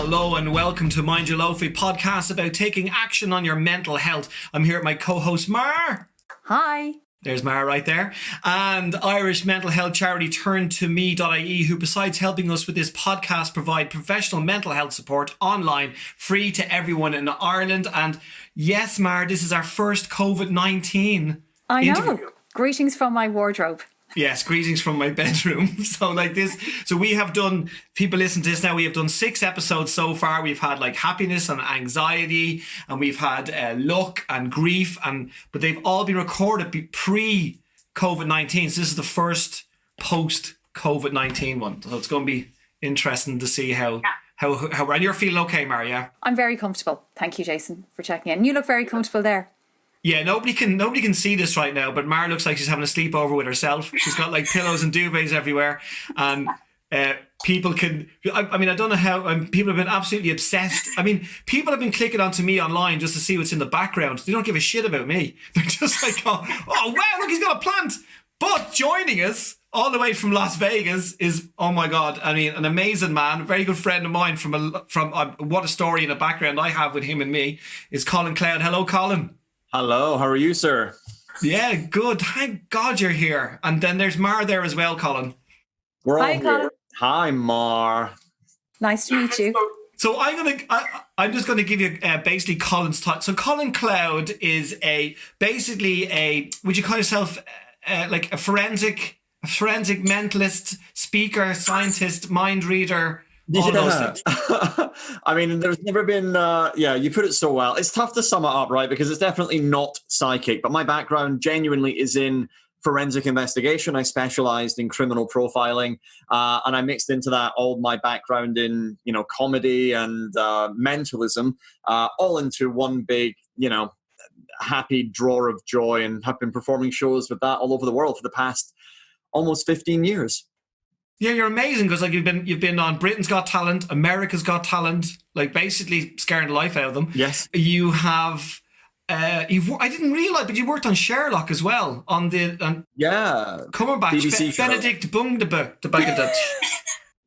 Hello and welcome to Mind Your Loaf, a podcast about taking action on your mental health. I'm here with my co-host Mar. Hi. There's Mar right there. And Irish mental health charity turntome.ie, who besides helping us with this podcast provide professional mental health support online, free to everyone in Ireland. And yes, Mar, this is our first COVID-19 interview. Know. Greetings from my wardrobe. Yes, greetings from my bedroom. So we have done, people listen to this now, we have done 6 episodes so far. We've had like happiness and anxiety, and we've had luck and grief, but they've all been recorded pre-COVID-19. So this is the first post-COVID-19 one. So it's going to be interesting to see how and you're feeling okay, Maria? I'm very comfortable. Thank you, Jason, for checking in. You look very comfortable there. Yeah, nobody can see this right now, but Mara looks like she's having a sleepover with herself. She's got like pillows and duvets everywhere, and people can. I mean, I don't know how. People have been absolutely obsessed. I mean, people have been clicking onto me online just to see what's in the background. They don't give a shit about me. They're just like, oh wow, look, he's got a plant. But joining us all the way from Las Vegas is, oh my God, I mean, an amazing man, a very good friend of mine from what a story and a background I have with him and me is Colin Cloud. Hello, Colin. Hello, how are you, sir? Yeah, good. Thank God you're here. And then there's Mar there as well, Colin. We're all Hi, here. Colin. Hi, Mar. Nice to meet you. So I'm just gonna give you basically Colin's thought. So Colin Cloud is would you call yourself like a forensic mentalist, speaker, scientist, mind reader? All those things. I mean, there's never been, you put it so well. It's tough to sum it up, right? Because it's definitely not psychic, but my background genuinely is in forensic investigation. I specialized in criminal profiling, and I mixed into that all my background in, comedy and mentalism, all into one big, happy drawer of joy, and have been performing shows with that all over the world for the past almost 15 years. Yeah, you're amazing because like you've been on Britain's Got Talent, America's Got Talent, like basically scaring the life out of them. Yes. You have. I didn't realise, but you worked on Sherlock as well on Cumberbatch, BBC Benedict Bungebach.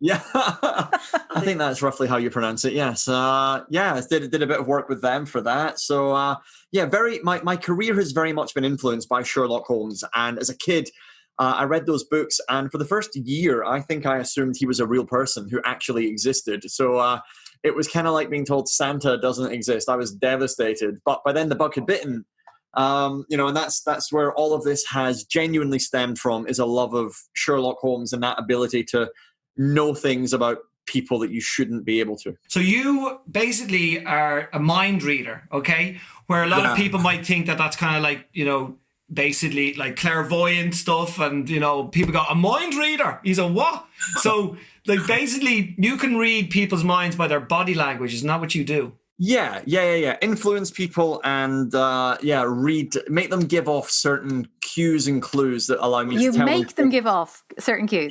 Yeah, I think that's roughly how you pronounce it. Yes, did a bit of work with them for that. So my career has very much been influenced by Sherlock Holmes, and as a kid. I read those books, and for the first year, I think I assumed he was a real person who actually existed. So it was kind of like being told Santa doesn't exist. I was devastated. But by then the bug had bitten, and that's where all of this has genuinely stemmed from, is a love of Sherlock Holmes and that ability to know things about people that you shouldn't be able to. So you basically are a mind reader, okay? Where a lot of people might think that that's kind of like, basically like clairvoyant stuff, and people go, a mind reader, he's a what? So like basically you can read people's minds by their body language. Isn't that what you do? Yeah. Influence people and make them give off certain cues and clues that allow me to tell them. You make them give off certain cues.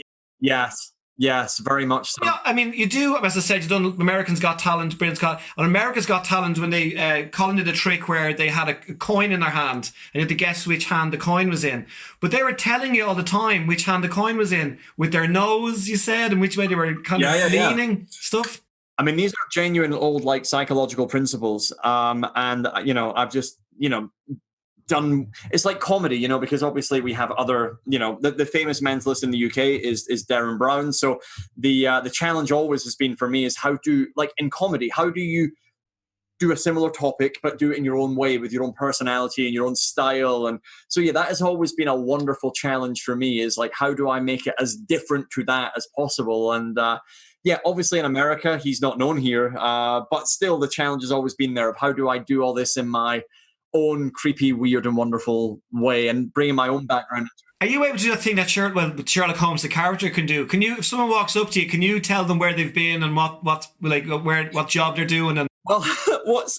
Yes, very much so. Yeah, I mean, you do, as I said, you've done Americans Got Talent, Britain's Got... On America's Got Talent, when they... Colin did a trick where they had a coin in their hand, and you had to guess which hand the coin was in. But they were telling you all the time which hand the coin was in, with their nose, you said, and which way they were kind of leaning, stuff. I mean, these are genuine old, like, psychological principles. And, I've just, done, it's like comedy, because obviously we have other, the famous mentalist in the UK is Darren Brown. So the challenge always has been for me is in comedy, how do you do a similar topic but do it in your own way with your own personality and your own style? And so that has always been a wonderful challenge for me, is like, how do I make it as different to that as possible? And obviously in America he's not known here, but still the challenge has always been there of how do I do all this in my own creepy, weird and wonderful way, and bringing my own background. Are you able to do that thing that Sherlock Holmes, the character, can do? Can you, if someone walks up to you, can you tell them where they've been and what job they're doing? And well,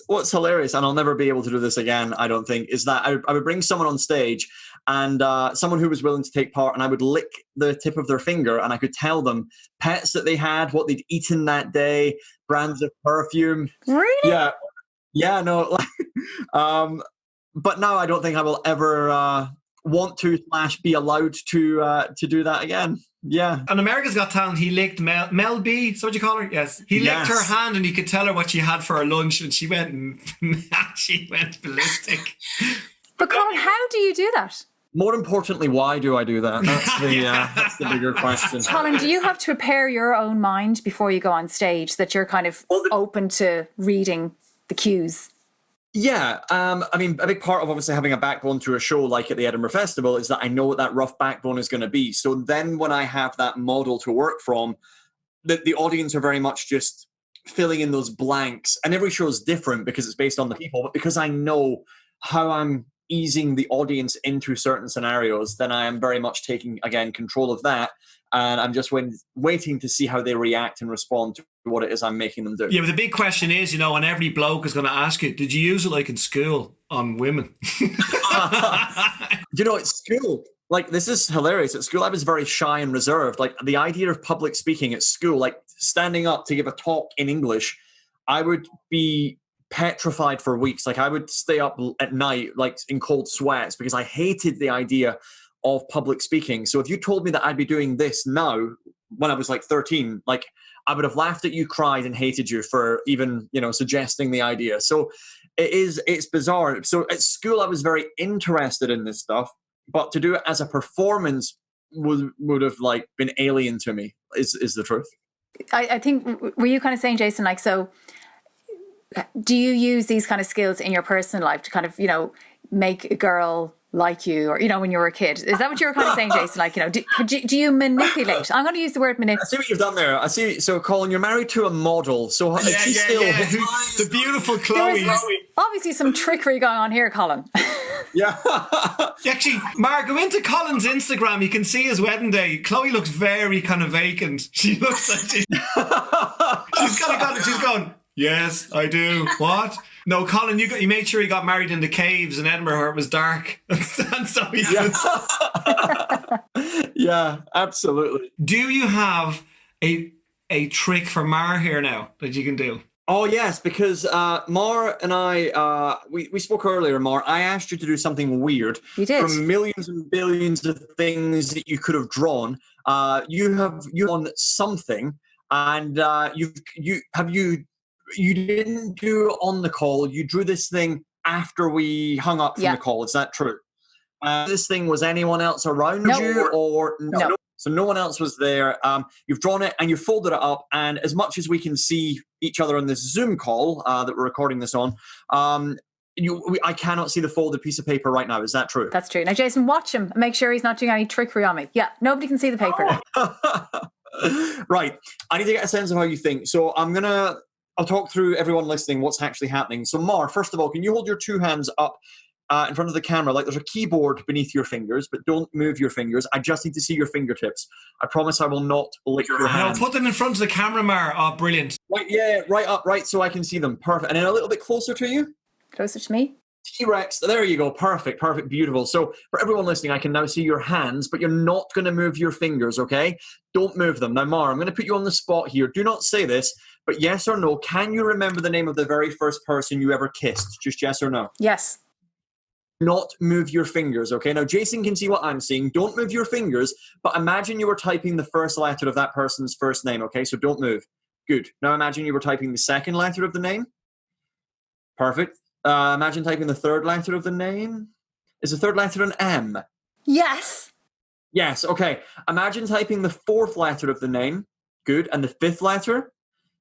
what's hilarious, and I'll never be able to do this again, I don't think, is that I would bring someone on stage, and someone who was willing to take part, and I would lick the tip of their finger, and I could tell them pets that they had, what they'd eaten that day, brands of perfume. Really? Yeah, no. But now I don't think I will ever want to / be allowed to do that again. Yeah. On America's Got Talent, he licked Mel B. Is that what you call her? Yes. He licked her hand, and you could tell her what she had for her lunch, and she went ballistic. But Colin, how do you do that? More importantly, why do I do that? That's the bigger question. Colin, do you have to prepare your own mind before you go on stage, that you're kind of open to reading the cues? Yeah, I mean, a big part of obviously having a backbone to a show like at the Edinburgh Festival is that I know what that rough backbone is going to be. So then when I have that model to work from, the audience are very much just filling in those blanks. And every show is different because it's based on the people. But because I know how I'm easing the audience into certain scenarios, then I am very much taking, again, control of that. And I'm just waiting to see how they react and respond to what it is I'm making them do. Yeah, but the big question is, and every bloke is going to ask you, did you use it like in school on women? At school, like, this is hilarious. At school, I was very shy and reserved. Like, the idea of public speaking at school, like standing up to give a talk in English, I would be petrified for weeks. Like, I would stay up at night, like in cold sweats, because I hated the idea of public speaking. So if you told me that I'd be doing this now when I was like 13, like, I would have laughed at you, cried, and hated you for even, suggesting the idea. So it's bizarre. So at school, I was very interested in this stuff, but to do it as a performance would have like been alien to me, is the truth. I think, were you kind of saying, Jason, like, so do you use these kind of skills in your personal life to kind of, make a girl like you, or, when you were a kid? Is that what you were kind of saying, Jason? Like, do you manipulate? I'm going to use the word manipulate. I see what you've done there. I see. So, Colin, you're married to a model. So she's still the beautiful Chloe. Obviously some trickery going on here, Colin. Yeah. Actually, Mark, go into Colin's Instagram. You can see his wedding day. Chloe looks very kind of vacant. She looks like she's kind of got it. She's going, yes, I do. What? No, Colin, you made sure he got married in the caves in Edinburgh where it was dark. And so yeah, absolutely. Do you have a trick for Mar here now that you can do? Oh, yes, because Mar and I, we spoke earlier, Mar. I asked you to do something weird. You did. From millions and billions of things that you could have drawn, you drawn something, and you didn't do it on the call. You drew this thing after we hung up from the call. Is that true? This thing, was anyone else around you, or no? So no one else was there. You've drawn it and you folded it up. And as much as we can see each other on this Zoom call that we're recording this on, I cannot see the folded piece of paper right now. Is that true? That's true. Now, Jason, watch him. Make sure he's not doing any trickery on me. Yeah, nobody can see the paper. Right. I need to get a sense of how you think. So I'll talk through everyone listening what's actually happening. So Mar, first of all, can you hold your two hands up in front of the camera like there's a keyboard beneath your fingers, but don't move your fingers. I just need to see your fingertips. I promise I will not lick your hand. No, put them in front of the camera, Mar. Oh, brilliant. Right, yeah, right up, right, so I can see them. Perfect. And then a little bit closer to you. Closer to me. T-Rex, there you go. Perfect, beautiful. So for everyone listening, I can now see your hands, but you're not going to move your fingers, okay? Don't move them. Now, Mar, I'm going to put you on the spot here. Do not say this, but yes or no, can you remember the name of the very first person you ever kissed? Just yes or no? Yes. Not move your fingers, okay? Now, Jason can see what I'm seeing. Don't move your fingers, but imagine you were typing the first letter of that person's first name, okay? So don't move. Good. Now imagine you were typing the second letter of the name. Perfect. Imagine typing the third letter of the name. Is the third letter an M? Yes. Yes, okay. Imagine typing the fourth letter of the name. Good. And the fifth letter.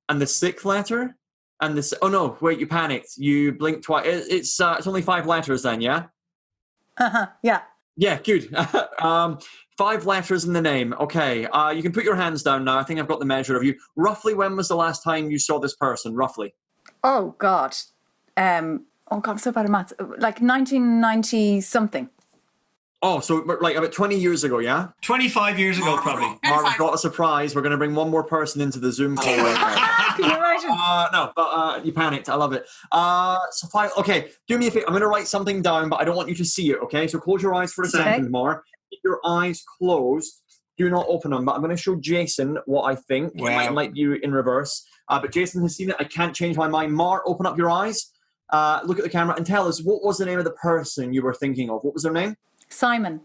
And the sixth letter. And this. Oh no! Wait, you panicked. You blinked twice. It's only 5 letters then, yeah. Yeah. Yeah. Good. 5 letters in the name. Okay. You can put your hands down now. I think I've got the measure of you. Roughly, when was the last time you saw this person? Roughly. Oh God. I'm so bad at maths. Like 1990 something. Oh, so like about 20 years ago, yeah? 25 years ago, probably. Marv, I've got a surprise. We're going to bring one more person into the Zoom call right now. Can you imagine? No, but you panicked. I love it. So fine. Okay, do me a favor. I'm going to write something down, but I don't want you to see it, okay? So close your eyes for a second, Mar. Keep your eyes closed. Do not open them. But I'm going to show Jason what I think. Wow. It might be in reverse. But Jason has seen it. I can't change my mind. Mar, open up your eyes. Look at the camera and tell us, what was the name of the person you were thinking of? What was their name? Simon.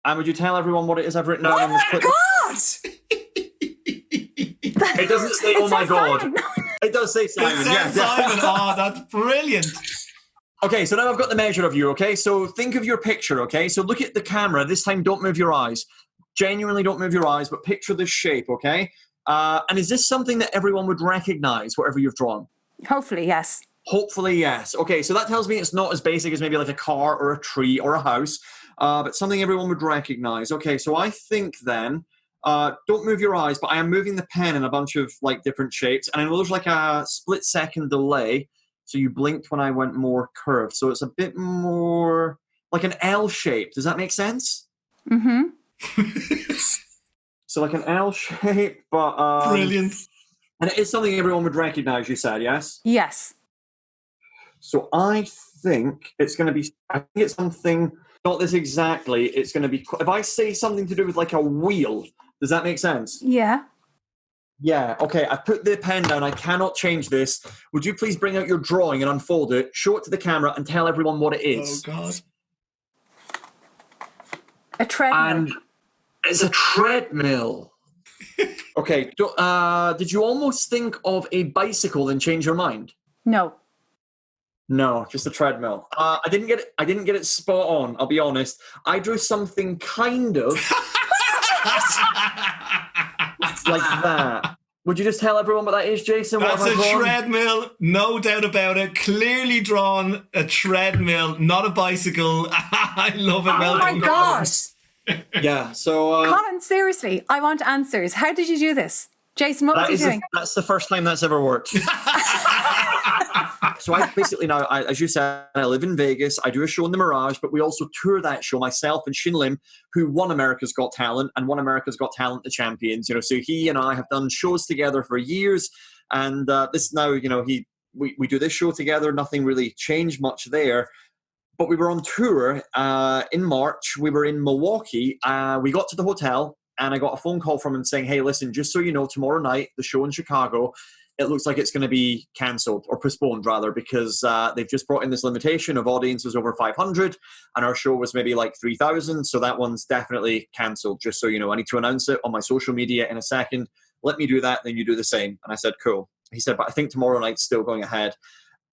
And would you tell everyone what it is I've written down on this clip? God! It doesn't say, oh my God. Simon. It does say Simon. It says Simon. Oh, that's brilliant. Okay, so now I've got the measure of you, okay? So think of your picture, okay? So look at the camera. This time, don't move your eyes. Genuinely don't move your eyes, but picture this shape, okay? And is this something that everyone would recognize, whatever you've drawn? Hopefully, yes. Hopefully, yes. Okay, so that tells me it's not as basic as maybe like a car or a tree or a house, but something everyone would recognize. Okay, so I think then, don't move your eyes, but I am moving the pen in a bunch of like different shapes, and I know there's like a split-second delay, so you blinked when I went more curved. So it's a bit more like an L shape. Does that make sense? Mm-hmm. So like an L shape, but... Brilliant. And it is something everyone would recognize, you said, yes? Yes. So I think it's going to be... I think it's something... Not this exactly. It's going to be... If I say something to do with like a wheel, does that make sense? Yeah. Yeah, okay, I put the pen down. I cannot change this. Would you please bring out your drawing and unfold it, show it to the camera, and tell everyone what it Oh, is? God. A treadmill. And it's a treadmill. Okay, did you almost think of a bicycle and change your mind? No. No, just a treadmill. I didn't get it. I didn't get it spot on. I'll be honest. I drew something kind of like that. Would you just tell everyone what that is, Jason? What That's have I a drawn? treadmill, no doubt about it. Clearly drawn a treadmill, not a bicycle. I love it. Well Oh my done. gosh. Yeah. So Colin, seriously, I want answers. How did you do this? Jason, what was you doing? that's the first time that's ever worked. So I basically now, as you said, I live in Vegas. I do a show in the Mirage, but we also tour that show, myself and Shin Lim, who won America's Got Talent and won America's Got Talent, the champions. You know, so he and I have done shows together for years, and this now, you know, we do this show together. Nothing really changed much there. But we were on tour in March. We were in Milwaukee. We got to the hotel, and I got a phone call from him saying, hey, listen, just so you know, tomorrow night, the show in Chicago, it looks like it's going to be cancelled, or postponed rather, because they've just brought in this limitation of audiences over 500, and our show was maybe like 3,000, so that one's definitely cancelled, just so you know. I need to announce it on my social media in a second. Let me do that, then you do the same. And I said, cool. He said, but I think tomorrow night's still going ahead.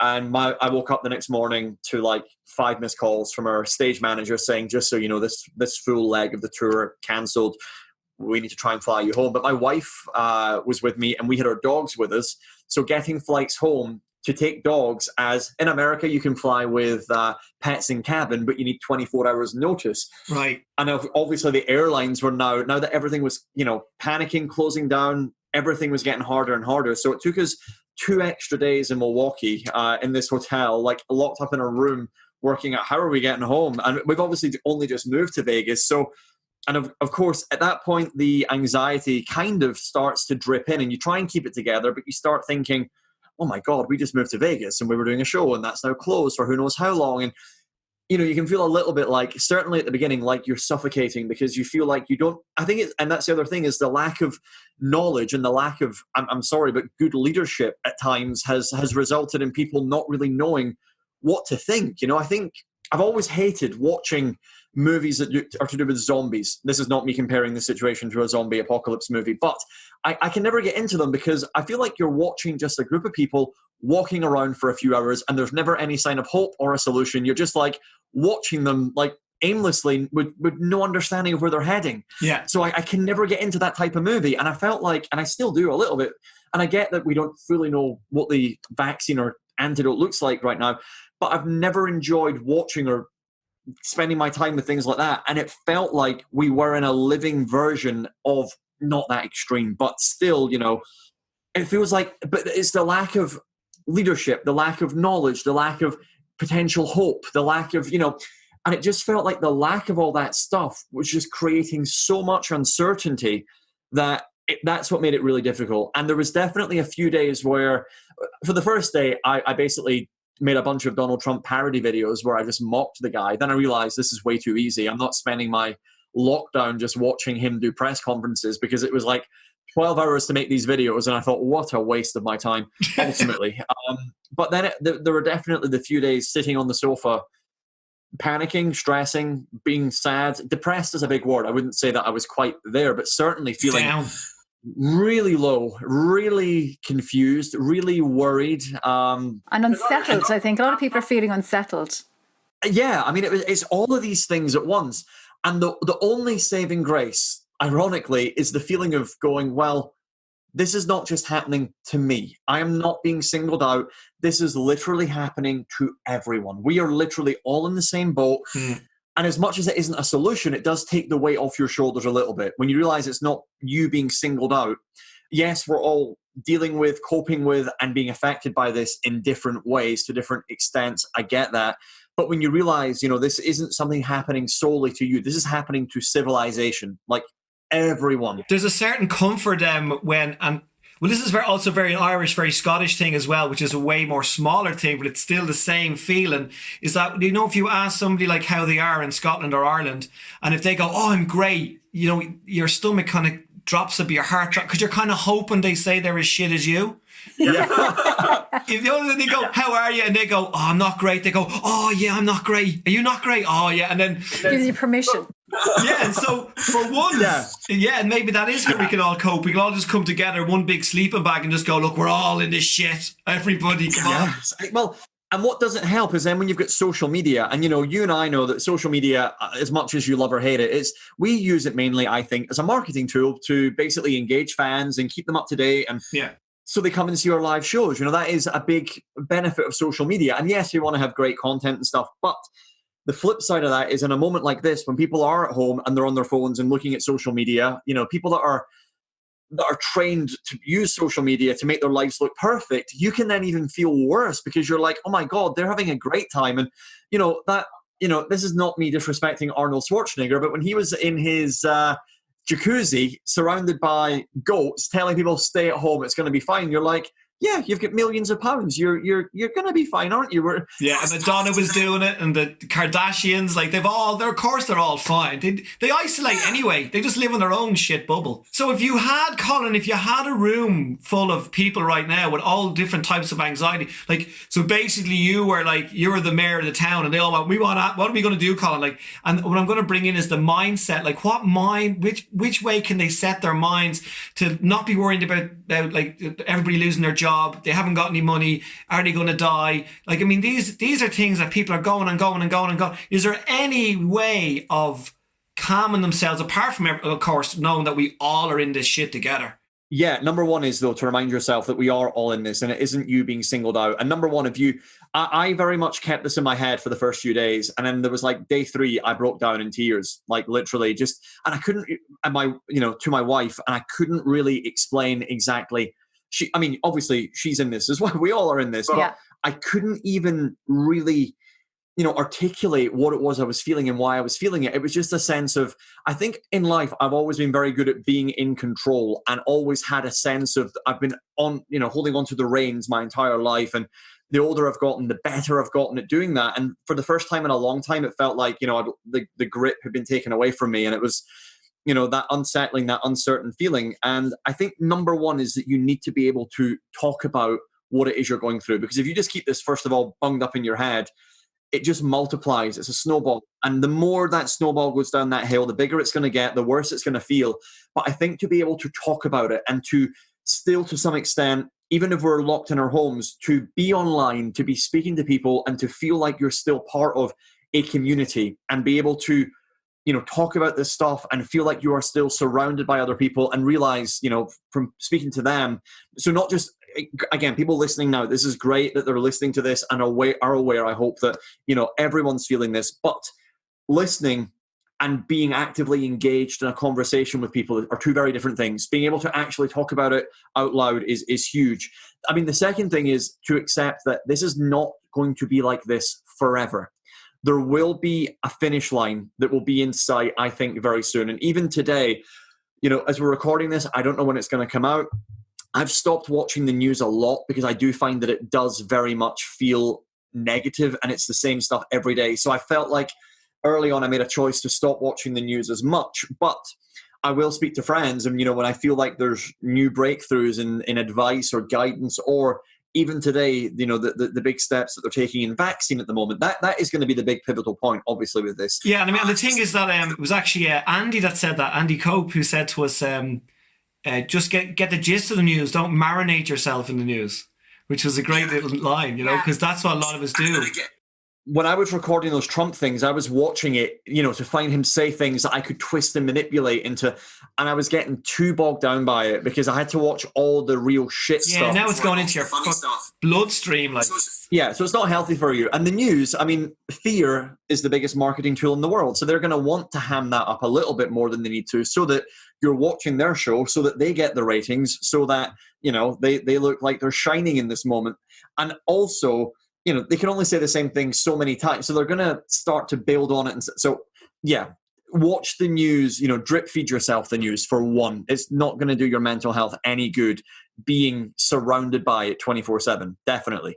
And I woke up the next morning to like 5 missed calls from our stage manager saying, just so you know, this full leg of the tour cancelled. We need to try and fly you home. But my wife was with me, and we had our dogs with us. So getting flights home to take dogs, as in America, you can fly with pets in cabin, but you need 24 hours notice. Right. And obviously the airlines were now that everything was, you know, panicking, closing down, everything was getting harder and harder. So it took us 2 extra days in Milwaukee in this hotel, like locked up in a room, working out how are we getting home. And we've obviously only just moved to Vegas. So, and of course, at that point, the anxiety kind of starts to drip in, and you try and keep it together, but you start thinking, oh my God, we just moved to Vegas and we were doing a show and that's now closed for who knows how long. And, you know, you can feel a little bit like, certainly at the beginning, like you're suffocating because you feel like you don't, I think and that's the other thing, is the lack of knowledge and the lack of, I'm sorry, but good leadership at times has resulted in people not really knowing what to think. You know, I think I've always hated watching movies that are to do with zombies. This is not me comparing the situation to a zombie apocalypse movie, but I can never get into them because I feel like you're watching just a group of people walking around for a few hours and there's never any sign of hope or a solution. You're just like watching them like aimlessly with no understanding of where they're heading. Yeah. So I can never get into that type of movie. And I felt like, and I still do a little bit, and I get that we don't fully know what the vaccine or antidote looks like right now, but I've never enjoyed watching or spending my time with things like that. And it felt like we were in a living version of, not that extreme, but still, you know, it feels like, but it's the lack of leadership, the lack of knowledge, the lack of potential hope, the lack of, you know, and it just felt like the lack of all that stuff was just creating so much uncertainty that that's what made it really difficult. And there was definitely a few days where, for the first day, I basically made a bunch of Donald Trump parody videos where I just mocked the guy. Then I realized this is way too easy. I'm not spending my lockdown just watching him do press conferences, because it was like 12 hours to make these videos. And I thought, what a waste of my time, ultimately. But then there were definitely the few days sitting on the sofa panicking, stressing, being sad. Depressed is a big word. I wouldn't say that I was quite there, but certainly feeling Down. really low, really confused, really worried. And unsettled. I think a lot of people are feeling unsettled. Yeah, I mean, it's all of these things at once. And the only saving grace, ironically, is the feeling of going, well, this is not just happening to me. I am not being singled out. This is literally happening to everyone. We are literally all in the same boat. And as much as it isn't a solution, it does take the weight off your shoulders a little bit. When you realize it's not you being singled out. Yes, we're all dealing with, coping with, and being affected by this in different ways to different extents. I get that. But when you realize, this isn't something happening solely to you. This is happening to civilization, like everyone. There's a certain comfort when, and well, this is also very Irish, very Scottish thing as well, which is a way more smaller thing, but it's still the same feeling. Is that, if you ask somebody like how they are in Scotland or Ireland, and if they go, oh, I'm great, your stomach kind of drops a bit, your heart drops, because you're kind of hoping they say they're as shit as you. Yeah. If the other they go, how are you? And they go, oh, I'm not great. They go, oh, yeah, I'm not great. Are you not great? Oh, yeah. And then gives you permission. Yeah, and so for once, and maybe that is how we can all cope. We can all just come together, one big sleeping bag, and just go, look, we're all in this shit. Everybody, come on. Well, and what doesn't help is then when you've got social media, and you and I know that social media, as much as you love or hate it, we use it mainly, I think, as a marketing tool to basically engage fans and keep them up to date. And so they come and see our live shows. That is a big benefit of social media. And yes, you want to have great content and stuff, but the flip side of that is in a moment like this, when people are at home and they're on their phones and looking at social media, people that are trained to use social media to make their lives look perfect, you can then even feel worse because you're like, oh my God, they're having a great time. And, this is not me disrespecting Arnold Schwarzenegger, but when he was in his jacuzzi surrounded by goats telling people stay at home, it's going to be fine, you're like, yeah, you've got millions of pounds. You're going to be fine, aren't you? And Madonna was doing it, and the Kardashians, like of course they're all fine. They isolate anyway. They just live in their own shit bubble. So if you had, Colin, a room full of people right now with all different types of anxiety, so basically you were the mayor of the town, and they all went, what are we going to do, Colin? And what I'm going to bring in is the mindset. Which way can they set their minds to not be worried about everybody losing their job? They haven't got any money. Are they going to die? These are things that people are going and going and going and going. Is there any way of calming themselves, apart from, of course, knowing that we all are in this shit together? Yeah, number one is, though, to remind yourself that we are all in this and it isn't you being singled out. And number one, I very much kept this in my head for the first few days. And then there was day 3, I broke down in tears, literally and I couldn't, to my wife, and I couldn't really explain exactly. Obviously she's in this as well. We all are in this. But I couldn't even really, articulate what it was I was feeling and why I was feeling it. It was just a sense of, I think in life, I've always been very good at being in control and always had a sense of, I've been holding on to the reins my entire life. And the older I've gotten, the better I've gotten at doing that. And for the first time in a long time, it felt like, the grip had been taken away from me. And it was, that unsettling, that uncertain feeling. And I think number one is that you need to be able to talk about what it is you're going through. Because if you just keep this, first of all, bunged up in your head, it just multiplies. It's a snowball. And the more that snowball goes down that hill, the bigger it's going to get, the worse it's going to feel. But I think to be able to talk about it and to still, to some extent, even if we're locked in our homes, to be online, to be speaking to people and to feel like you're still part of a community and be able to talk about this stuff and feel like you are still surrounded by other people and realize, from speaking to them. So not just, again, people listening now, this is great that they're listening to this and are aware. I hope that, everyone's feeling this, but listening and being actively engaged in a conversation with people are two very different things. Being able to actually talk about it out loud is huge. The second thing is to accept that this is not going to be like this forever. There will be a finish line that will be in sight, I think, very soon. And even today, as we're recording this, I don't know when it's going to come out. I've stopped watching the news a lot because I do find that it does very much feel negative and it's the same stuff every day. So I felt like early on I made a choice to stop watching the news as much, but I will speak to friends. And, when I feel like there's new breakthroughs in advice or guidance or even today, the big steps that they're taking in vaccine at the moment, that is going to be the big pivotal point, obviously, with this. Yeah, and I mean, the thing is that it was actually Andy that said that, Andy Cope, who said to us, just get the gist of the news, don't marinate yourself in the news, which was a great little line, because that's what a lot of us do. When I was recording those Trump things, I was watching it, to find him say things that I could twist and manipulate into, and I was getting too bogged down by it because I had to watch all the real shit stuff. Yeah, now it's going into your bloodstream, like. Yeah, so it's not healthy for you. And the news, I mean, fear is the biggest marketing tool in the world. So they're going to want to ham that up a little bit more than they need to, so that you're watching their show, so that they get the ratings, so that, they look like they're shining in this moment. And also, they can only say the same thing so many times. So they're going to start to build on it. And so, yeah, watch the news, drip feed yourself the news for one. It's not going to do your mental health any good being surrounded by it 24/7. Definitely.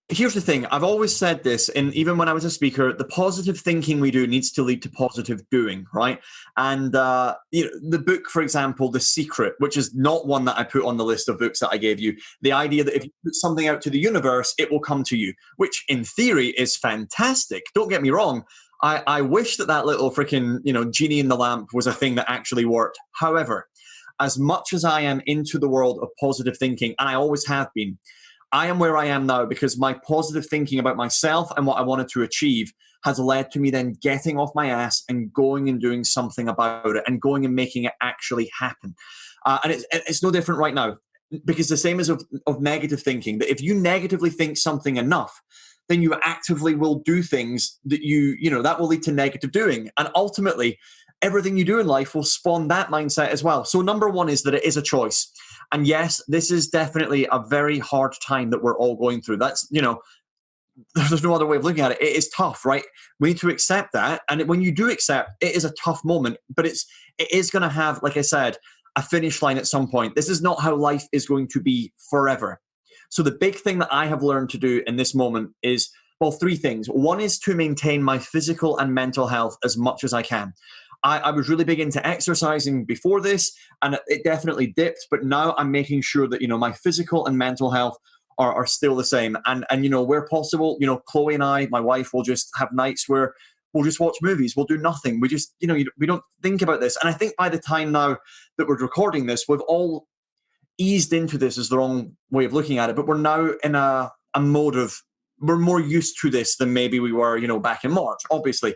Here's the thing. I've always said this, and even when I was a speaker, the positive thinking we do needs to lead to positive doing, right? And the book, for example, The Secret, which is not one that I put on the list of books that I gave you, the idea that if you put something out to the universe, it will come to you, which in theory is fantastic. Don't get me wrong. I wish that little freaking, genie in the lamp was a thing that actually worked. However, as much as I am into the world of positive thinking, and I always have been, I am where I am now because my positive thinking about myself and what I wanted to achieve has led to me then getting off my ass and going and doing something about it and going and making it actually happen. And it's no different right now, because the same as of negative thinking, that if you negatively think something enough, then you actively will do things that that will lead to negative doing. And ultimately, everything you do in life will spawn that mindset as well. So number one is that it is a choice. And yes, this is definitely a very hard time that we're all going through. That's, there's no other way of looking at it. It is tough, right? We need to accept that. And when you do accept, it is a tough moment, but it is going to have, like I said, a finish line at some point. This is not how life is going to be forever. So the big thing that I have learned to do in this moment is, well, three things. One is to maintain my physical and mental health as much as I can. I was really big into exercising before this, and it definitely dipped, but now I'm making sure that, my physical and mental health are still the same. And where possible, Chloe and I, my wife, will just have nights where we'll just watch movies. We'll do nothing. We just, we don't think about this. And I think by the time now that we're recording this, we've all eased into this, is the wrong way of looking at it, but we're now in a mode of, we're more used to this than maybe we were, back in March, obviously.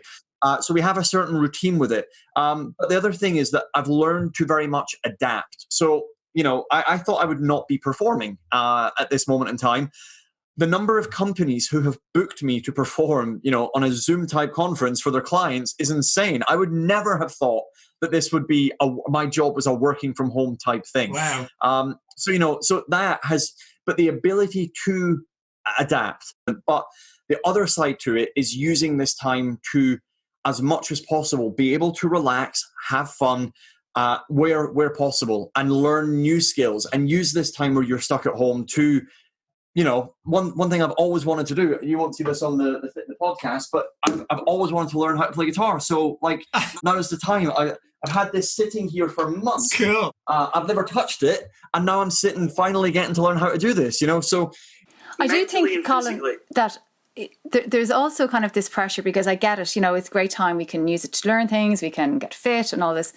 So we have a certain routine with it. But the other thing is that I've learned to very much adapt. So, I thought I would not be performing at this moment in time. The number of companies who have booked me to perform, on a Zoom type conference for their clients is insane. I would never have thought that this would be my job was a working from home type thing. Wow. So that has, but the ability to adapt. But the other side to it is using this time to, as much as possible, be able to relax, have fun, where possible, and learn new skills, and use this time where you're stuck at home to, one thing I've always wanted to do. You won't see this on the podcast, but I've always wanted to learn how to play guitar. So now is the time. I've had this sitting here for months. Cool. I've never touched it, and now I'm sitting finally getting to learn how to do this. So I do think, Colin, that there's also kind of this pressure, because I get it, it's a great time. We can use it to learn things, we can get fit and all this.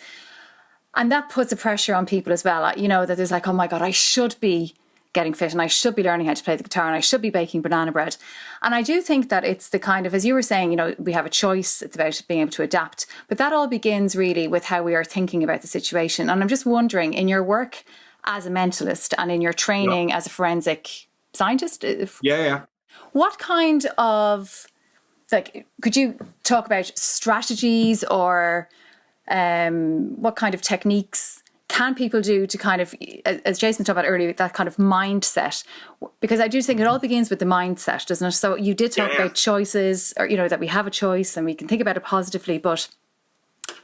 And that puts a pressure on people as well. That there's like, oh my God, I should be getting fit and I should be learning how to play the guitar and I should be baking banana bread. And I do think that it's the kind of, as you were saying, we have a choice. It's about being able to adapt. But that all begins really with how we are thinking about the situation. And I'm just wondering, in your work as a mentalist and in your training as a forensic scientist, what kind of, could you talk about strategies or what kind of techniques can people do to kind of, as Jason talked about earlier, that kind of mindset? Because I do think it all begins with the mindset, doesn't it? So you did talk about choices, or, that we have a choice and we can think about it positively, but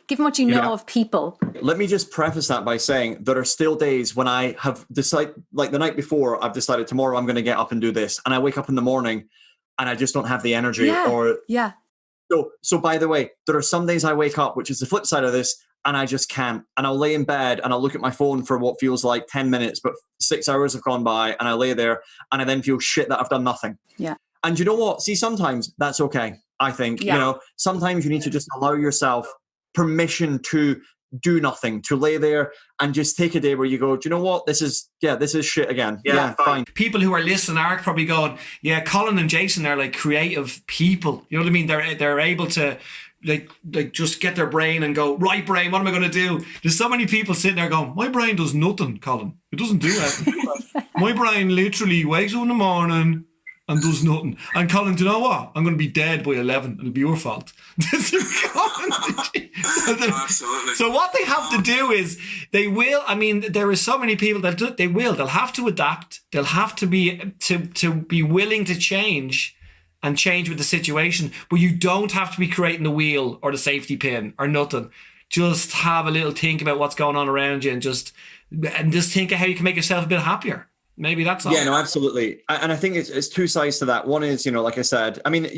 given what you know of people. Let me just preface that by saying there are still days when I have decided, like the night before, I've decided tomorrow I'm going to get up and do this. And I wake up in the morning and I just don't have the energy. So by the way, there are some days I wake up, which is the flip side of this, and I just can't. And I'll lay in bed and I'll look at my phone for what feels like 10 minutes, but 6 hours have gone by, and I lay there and I then feel shit that I've done nothing. Yeah. And you know what? See, sometimes that's okay. I think, sometimes you need to just allow yourself permission to do nothing, to lay there and just take a day where you go, do you know what? This is shit again. Yeah, fine. People who are listening are probably going, yeah, Colin and Jason are like creative people. You know what I mean? They're able to like just get their brain and go, right brain, what am I going to do? There's so many people sitting there going, my brain does nothing, Colin. It doesn't do anything. My brain literally wakes up in the morning and does nothing. And Colin, do you know what? I'm going to be dead by 11. It'll be your fault. Absolutely. So what they have to do is there are so many people that they'll have to adapt. They'll have to be willing to change and change with the situation. But you don't have to be creating the wheel or the safety pin or nothing. Just have a little think about what's going on around you and just think of how you can make yourself a bit happier. Maybe that's all. Yeah, no, absolutely. And I think it's two sides to that. One is, like I said, I mean,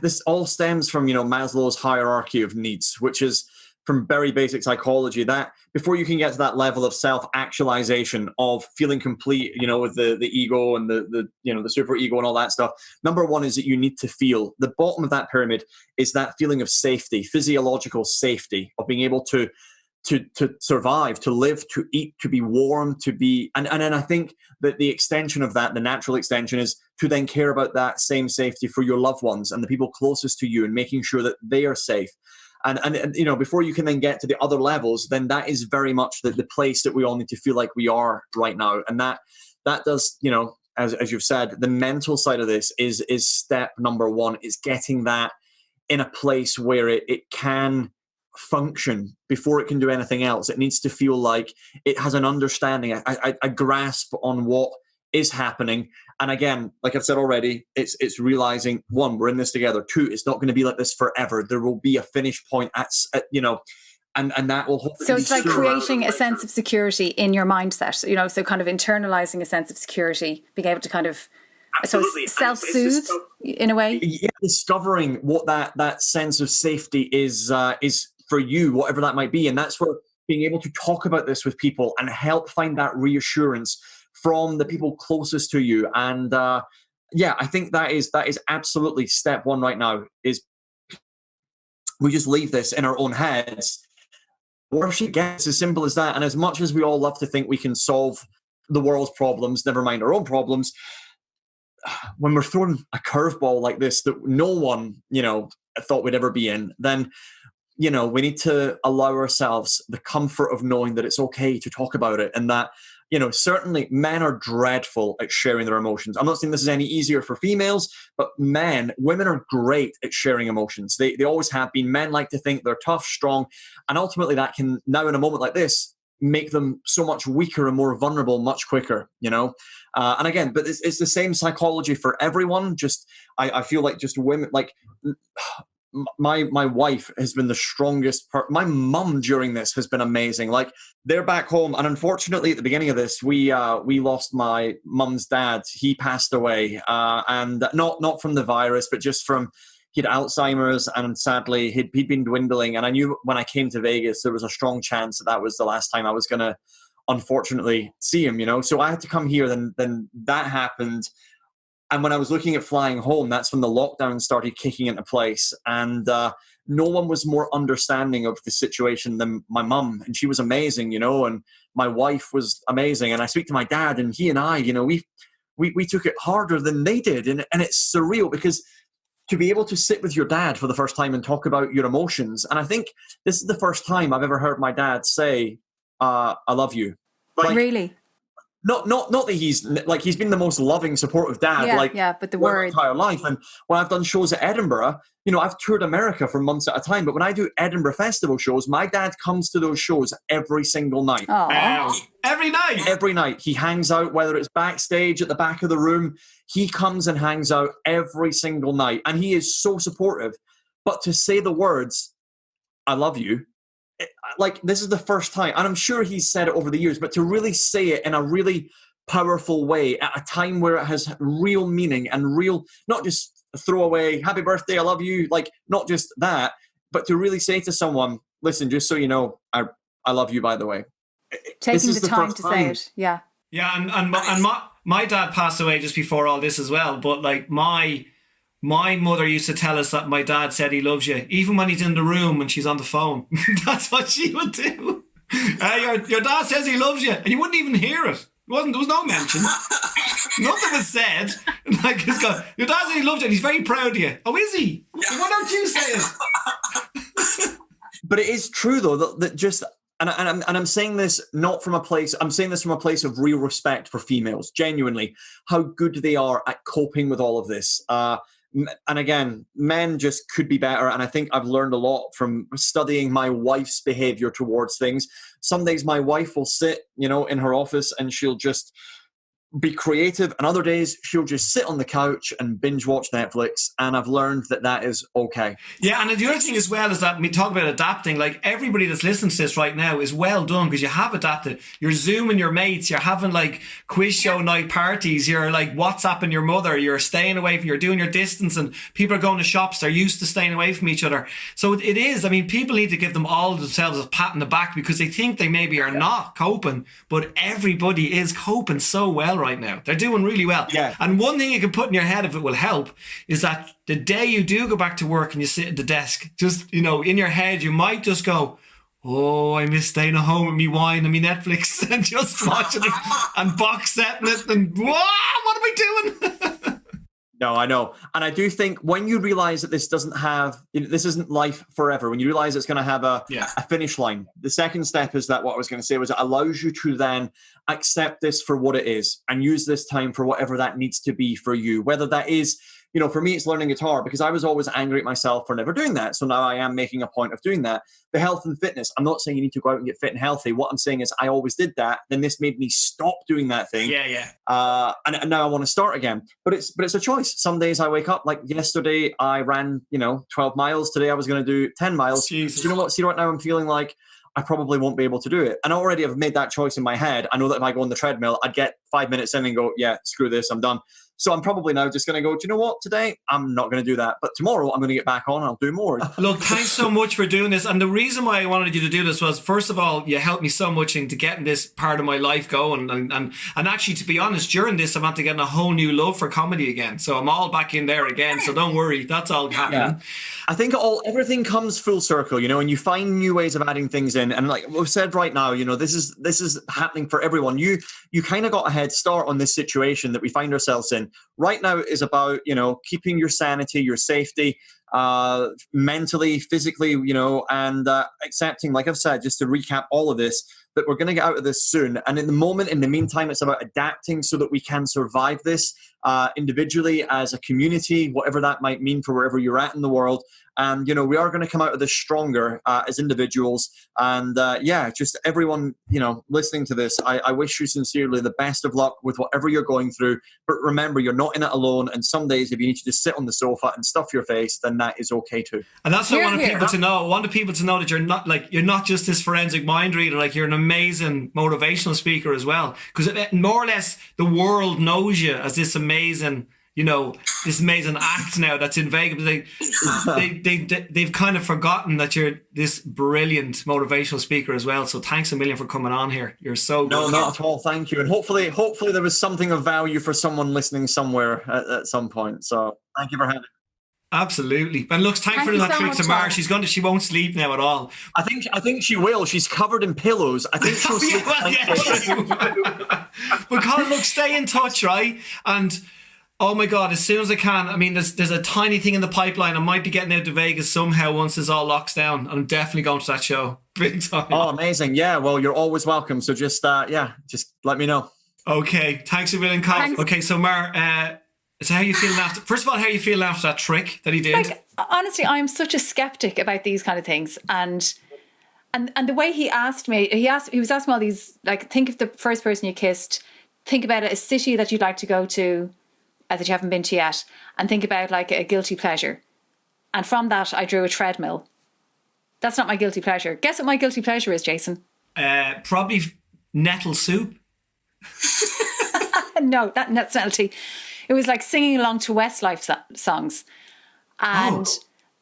this all stems from, Maslow's hierarchy of needs, which is from very basic psychology, that before you can get to that level of self-actualization, of feeling complete, with the ego and the super ego and all that stuff. Number one is that you need to feel. The bottom of that pyramid is that feeling of safety, physiological safety, of being able to survive, to live, to eat, to be warm, to be, and then I think that the extension of that, the natural extension, is to then care about that same safety for your loved ones and the people closest to you, and making sure that they are safe. And before you can then get to the other levels, then that is very much the place that we all need to feel like we are right now. And that does, as you've said, the mental side of this is step number one, is getting that in a place where it can function before it can do anything else. It needs to feel like it has an understanding, a grasp on what is happening. And again, like I've said already, it's realizing, one, we're in this together. Two, it's not going to be like this forever. There will be a finish point and that will hopefully. So it's like creating a sense of security in your mindset, so kind of internalizing a sense of security, being able to kind of self-soothe in a way. Yeah, discovering what that sense of safety is for you, whatever that might be. And that's where being able to talk about this with people and help find that reassurance from the people closest to you. And I think that is absolutely step one right now, is we just leave this in our own heads. Worse it gets, as simple as that. And as much as we all love to think we can solve the world's problems, never mind our own problems, when we're throwing a curveball like this that no one, thought we'd ever be in, then, we need to allow ourselves the comfort of knowing that it's okay to talk about it. And that, certainly men are dreadful at sharing their emotions. I'm not saying this is any easier for females, but women are great at sharing emotions. They always have been. Men like to think they're tough, strong, and ultimately that can, now in a moment like this, make them so much weaker and more vulnerable much quicker, and again, but it's the same psychology for everyone. Just I feel like just women, like my wife has been the strongest my mum during this has been amazing. Like, they're back home, and unfortunately at the beginning of this we lost my mum's dad. He passed away, and not from the virus, but just from, he had Alzheimer's, and sadly he'd been dwindling. And I knew when I came to Vegas there was a strong chance that was the last time I was going to, unfortunately, see him, so I had to come here. Then that happened. And when I was looking at flying home, that's when the lockdown started kicking into place. And no one was more understanding of the situation than my mum. And she was amazing, and my wife was amazing. And I speak to my dad, and he and I, we took it harder than they did. And it's surreal, because to be able to sit with your dad for the first time and talk about your emotions. And I think this is the first time I've ever heard my dad say, I love you. Like, really? Not that he's been the most loving, supportive dad, but the words, entire life. And when I've done shows at Edinburgh, I've toured America for months at a time. But when I do Edinburgh Festival shows, my dad comes to those shows every single night. Every night? Every night. He hangs out, whether it's backstage, at the back of the room. He comes and hangs out every single night. And he is so supportive. But to say the words, I love you, like, this is the first time, and I'm sure he's said it over the years, but to really say it in a really powerful way at a time where it has real meaning and real, not just throwaway, happy birthday, I love you, like, not just that, but to really say to someone, listen, just so you know, I love you, by the way. Taking is the the time first to time. say it. Yeah. Yeah, and my dad passed away just before all this as well. But like my mother used to tell us that my dad said he loves you, even when he's in the room and she's on the phone. That's what she would do. Your dad says he loves you, and you wouldn't even hear it. There was no mention. Nothing was said. Like your dad said he loves you, and he's very proud of you. Oh, is he? Why don't you say it? But it is true though that just. And I'm saying this not from a place. I'm saying this from a place of real respect for females. Genuinely, how good they are at coping with all of this. And again, men just could be better. And I think I've learned a lot from studying my wife's behavior towards things. Some days my wife will sit, in her office and she'll just be creative, and other days she'll just sit on the couch and binge watch Netflix, and I've learned that is okay. Yeah, and the other thing as well is that we talk about adapting. Like everybody that's listening to this right now is well done because you have adapted. You're Zooming your mates, you're having like quiz show night parties, you're like WhatsApping your mother, you're staying away from, you're doing your distance, and people are going to shops, they're used to staying away from each other. So it is, I mean, people need to give them all themselves a pat on the back because they think they maybe are not coping, but everybody is coping so well right now. They're doing really well. Yeah. And one thing you can put in your head, if it will help, is that the day you do go back to work and you sit at the desk, just, in your head, you might just go, oh, I miss staying at home with me wine and me Netflix and just watching it and box setting it and, what am I doing? No, I know. And I do think when you realize that this isn't life forever, when you realize it's going to have a finish line, the second step is that what I was going to say was it allows you to then accept this for what it is and use this time for whatever that needs to be for you. Whether that is, for me, it's learning guitar because I was always angry at myself for never doing that. So now I am making a point of doing that. The health and fitness. I'm not saying you need to go out and get fit and healthy. What I'm saying is I always did that. Then this made me stop doing that thing. Yeah. And now I want to start again. But it's a choice. Some days I wake up, like yesterday I ran, 12 miles. Today I was going to do 10 miles. Jesus. So you know what? See, right now I'm feeling like I probably won't be able to do it. And already I've made that choice in my head. I know that if I go on the treadmill, I'd get 5 minutes in and go, yeah, screw this, I'm done. So I'm probably now just going to go, do you know what? Today, I'm not going to do that. But tomorrow, I'm going to get back on and I'll do more. Look, thanks so much for doing this. And the reason why I wanted you to do this was, first of all, you helped me so much into getting this part of my life going. And actually, to be honest, during this, I'm to getting a whole new love for comedy again. So I'm all back in there again. So don't worry. That's all happening. Yeah. I think everything comes full circle, and you find new ways of adding things in. And like we've said right now, this is happening for everyone. You kind of got a head start on this situation that we find ourselves in. Right now is about, keeping your sanity, your safety, mentally, physically, and accepting, like I've said, just to recap all of this, that we're going to get out of this soon. And in the meantime, it's about adapting so that we can survive this individually, as a community, whatever that might mean for wherever you're at in the world. And, we are going to come out of this stronger as individuals. And just everyone, listening to this, I wish you sincerely the best of luck with whatever you're going through. But remember, you're not in it alone. And some days, if you need to just sit on the sofa and stuff your face, then that is okay too. And that's what I wanted people to know. I wanted people to know that you're not just this forensic mind reader. Like, you're an amazing motivational speaker as well. Because more or less, the world knows you as this amazing, this amazing act now that's in Vegas. They've kind of forgotten that you're this brilliant motivational speaker as well. So thanks a million for coming on here. You're so good. No, not at all. Thank you. And hopefully there was something of value for someone listening somewhere at some point. So thank you for having me. Absolutely. And look, thanks for doing that trick to Mara. She won't sleep now at all. I think she will. She's covered in pillows. I think she'll sleep. But Colin, look, stay in touch, right? And oh my God, as soon as I can. I mean, there's a tiny thing in the pipeline. I might be getting out to Vegas somehow once this all locks down. I'm definitely going to that show. Big time. Oh, amazing. Yeah, well, you're always welcome. So just let me know. Okay. Thanks a million, Colin. Thanks. Okay, so Mar, so how are you feeling after? First of all, how are you feeling after that trick that he did? Like, honestly, I'm such a skeptic about these kind of things. And the way he asked me, he was asking all these, like, think of the first person you kissed, think about a city that you'd like to go to that you haven't been to yet, and think about like a guilty pleasure. And from that, I drew a treadmill. That's not my guilty pleasure. Guess what my guilty pleasure is, Jason? Probably nettle soup. No, that's not tea. It was like singing along to Westlife songs. And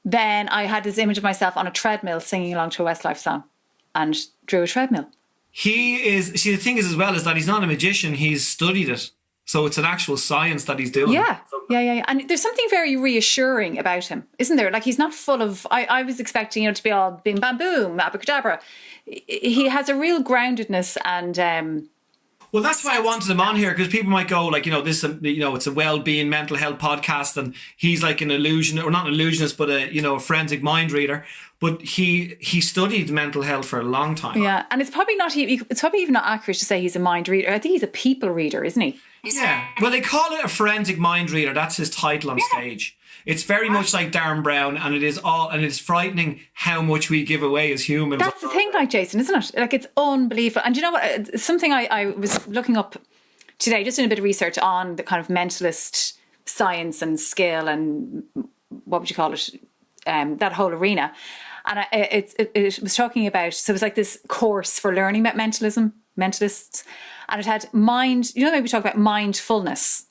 then I had this image of myself on a treadmill singing along to a Westlife song and drew a treadmill. The thing is as well is that he's not a magician, he's studied it. So it's an actual science that he's doing. Yeah. And there's something very reassuring about him, isn't there? Like, he's not full of, I was expecting, to be all bim bam boom, abracadabra. He has a real groundedness and... Well, that's why I wanted him on here, because people might go like, this, it's a well-being mental health podcast, and he's like an illusion, or not an illusionist, but a forensic mind reader. But he studied mental health for a long time. Yeah, and it's probably even not accurate to say he's a mind reader. I think he's a people reader, isn't he? Yeah. Well, they call it a forensic mind reader. That's his title on stage. It's very much like Darren Brown, and it's frightening how much we give away as humans. That's the thing, like, Jason, isn't it? Like, it's unbelievable. And you know what? Something I was looking up today, just doing a bit of research on the kind of mentalist science and skill and what would you call it? That whole arena. And it was talking about, so it was like this course for learning about mentalists, and it had maybe we talk about mindfulness,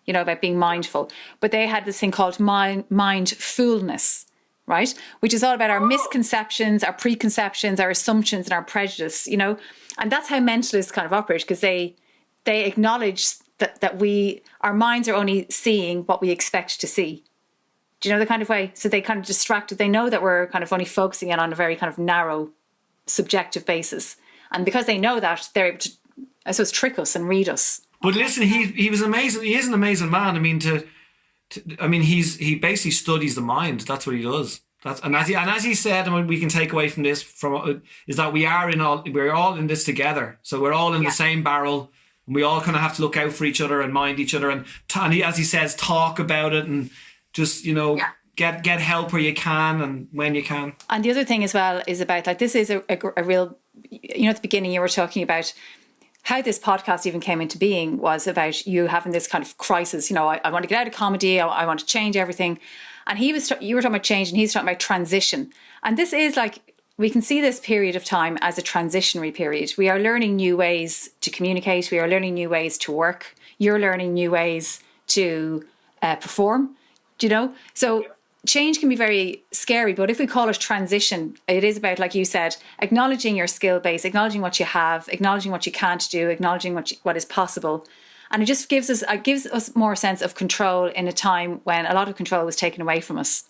about being mindful, but they had this thing called mindfulness, right? Which is all about our misconceptions, our preconceptions, our assumptions, and our prejudice, and that's how mentalists kind of operate, because they acknowledge that our minds are only seeing what we expect to see. Do you know the kind of way? So they kind of distracted. They know that we're kind of only focusing in on a very kind of narrow, subjective basis. And because they know that, they're able to, I suppose, trick us and read us. But listen, he was amazing. He is an amazing man. I mean, he basically studies the mind. That's what he does. As he said, and what we can take away from this is that we're all in this together. So we're all in the same barrel, and we all kind of have to look out for each other and mind each other, and as he says, talk about it and just get help where you can and when you can. And the other thing as well is about, like, this is a real, at the beginning you were talking about how this podcast even came into being was about you having this kind of crisis. I want to get out of comedy. I want to change everything. And you were talking about change, and he's talking about transition. And this is like, we can see this period of time as a transitionary period. We are learning new ways to communicate. We are learning new ways to work. You're learning new ways to perform. So change can be very scary, but if we call it transition, it is about, like you said, acknowledging your skill base, acknowledging what you have, acknowledging what you can't do, acknowledging what is possible. And it just gives us more sense of control in a time when a lot of control was taken away from us.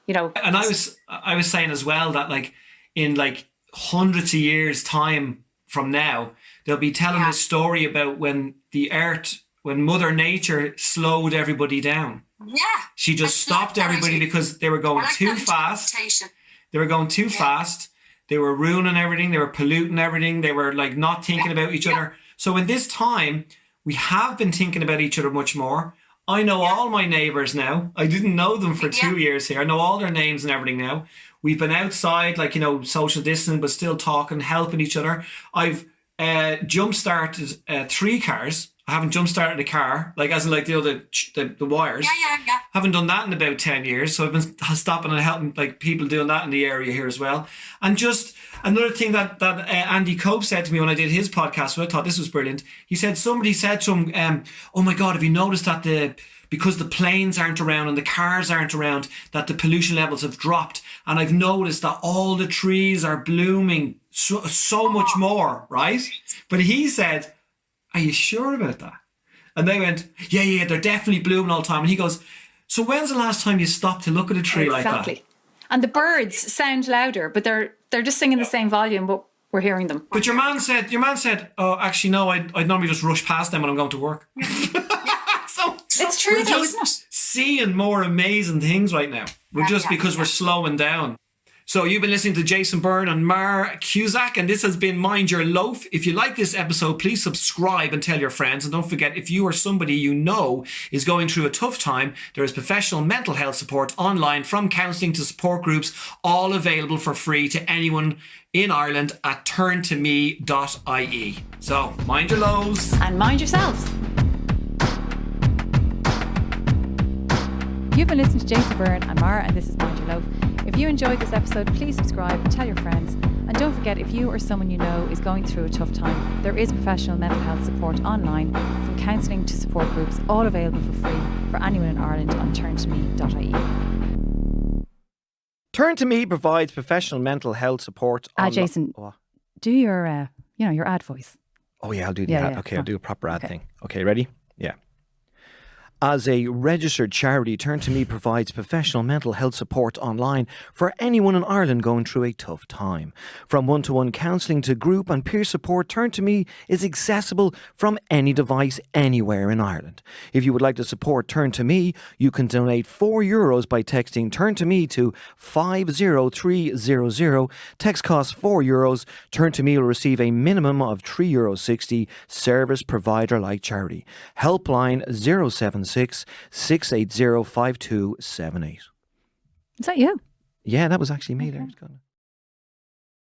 And I was saying as well that, like, in like hundreds of years time from now, they'll be telling a story about when Mother Nature slowed everybody down. Yeah. She just stopped everybody because they were going too fast. They were going too fast. They were ruining everything. They were polluting everything. They were like not thinking about each other. So in this time, we have been thinking about each other much more. I know all my neighbours now. I didn't know them for 2 years here. I know all their names and everything now. We've been outside, like, social distancing, but still talking, helping each other. I've jump-started 3 cars. I haven't jump-started a car, like as in like the wires. Yeah. Haven't done that in about 10 years. So I've been stopping and helping like people doing that in the area here as well. And just another thing that Andy Cope said to me when I did his podcast, so I thought this was brilliant. He said, somebody said to him, oh my God, have you noticed that because the planes aren't around and the cars aren't around, that the pollution levels have dropped? And I've noticed that all the trees are blooming so much more, right? But he said, are you sure about that? And they went, yeah, they're definitely blooming all the time. And he goes, so when's the last time you stopped to look at a tree like that? Exactly. And the birds sound louder, but they're just singing the same volume, but we're hearing them. But your man said, oh, actually, no, I'd normally just rush past them when I'm going to work. So it's true, though, isn't it? Seeing more amazing things right now. Because we're slowing down. So you've been listening to Jason Byrne and Mar Cusack, and this has been Mind Your Loaf. If you like this episode, please subscribe and tell your friends. And don't forget, if you or somebody you know is going through a tough time, there is professional mental health support online, from counselling to support groups, all available for free to anyone in Ireland at turntome.ie. So mind your lows. And mind yourselves. You've been listening to Jason Byrne and Mara, and this is Mind Your Loaf. If you enjoyed this episode, please subscribe and tell your friends. And don't forget, if you or someone you know is going through a tough time, there is professional mental health support online, from counselling to support groups, all available for free for anyone in Ireland on turntome.ie. Turn to Me provides professional mental health support. Jason, Oh, do your, your ad voice. oh yeah, I'll do the Yeah, ad. yeah, Okay, come I'll on. do a proper ad Okay. thing. Okay, ready? Yeah. As a registered charity, Turn to Me provides professional mental health support online for anyone in Ireland going through a tough time. From one-to-one counselling to group and peer support, Turn to Me is accessible from any device anywhere in Ireland. If you would like to support Turn to Me, you can donate €4 by texting Turn to Me to 50300. Text costs €4. Turn to Me will receive a minimum of €3.60. Service provider like charity. Helpline 076 680 5278. Is that you? Yeah, that was actually me there.